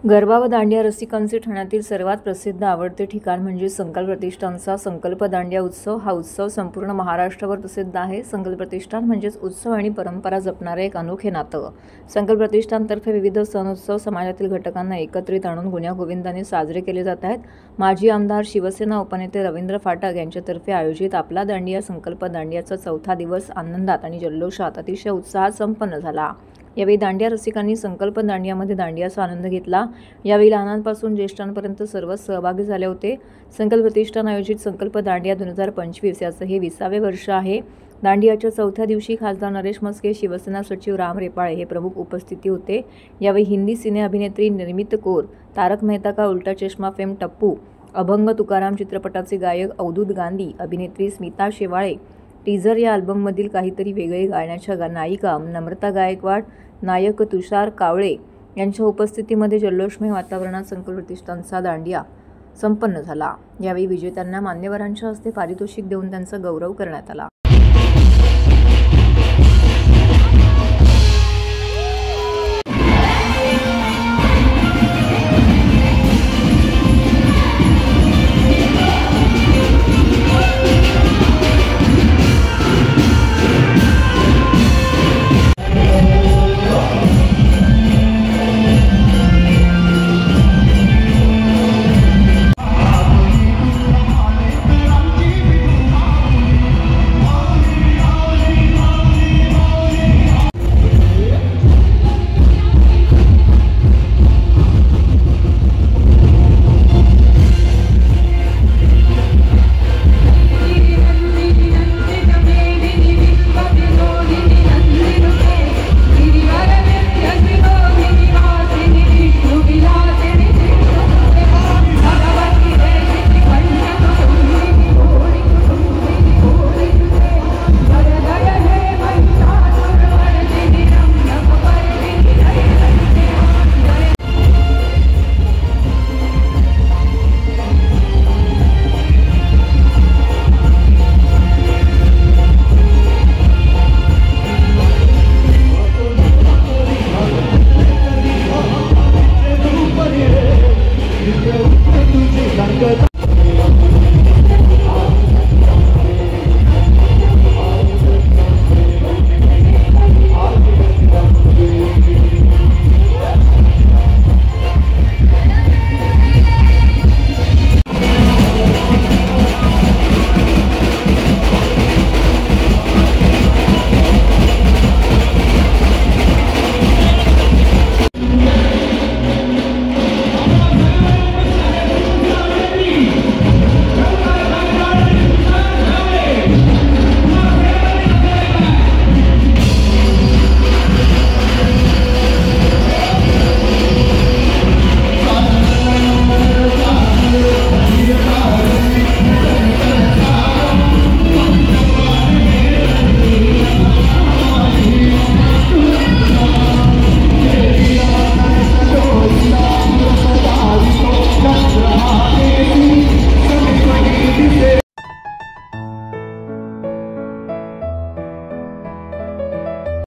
गरबा व दांडिया रसिकांचे ठाण्यातील सर्वात प्रसिद्ध आवडते ठिकाण म्हणजे संकल्प प्रतिष्ठानचा संकल्प दांडिया उत्सव। हा उत्सव संपूर्ण महाराष्ट्रावर प्रसिद्ध आहे। संकल्प प्रतिष्ठान म्हणजेच उत्सव आणि परंपरा जपणारे एक अनोखे नातं। संकल्प प्रतिष्ठानतर्फे विविध सण उत्सव समाजातील घटकांना एकत्रित आणून गुण्यागोविंदाने साजरे केले जात आहेत। माजी आमदार शिवसेना उपनेते रवींद्र फाटक यांच्यातर्फे आयोजित आपला दांडिया संकल्प दांडियाचा चौथा दिवस आनंदात आणि जल्लोषात अतिशय उत्साहात संपन्न झाला। यावेळी दांडिया रसिकांनी संकल्प दांडियामध्ये दांडियाचा आनंद घेतला। यावेळी लहानांपासून ज्येष्ठांपर्यंत सर्वच सहभागी झाले होते। संकल्प प्रतिष्ठान आयोजित संकल्प दांडिया 2025 याचं हे 20वे वर्ष आहे। दांडियाच्या चौथ्या दिवशी खासदार नरेश म्हस्के, शिवसेना सचिव राम रेपाळे हे प्रमुख उपस्थिती होते। यावेळी हिंदी सिने अभिनेत्री निर्मित कौर, तारक मेहता का उल्टा चष्मा फेम टप्पू, अभंग तुकाराम चित्रपटाचे गायक अवधूत गांधी, अभिनेत्री स्मिता शेवाळे, टीजर या अल्बममधील काहीतरी वेगळे गाण्याच्या नायिका नम्रता गायकवाड, नायक तुषार कावळे यांच्या उपस्थितीमध्ये जल्लोषमय वातावरणात संकल्प प्रतिष्ठानचा दांडिया संपन्न झाला। यावेळी विजेत्यांना मान्यवरांच्या हस्ते पारितोषिक देऊन त्यांचा गौरव करण्यात आला।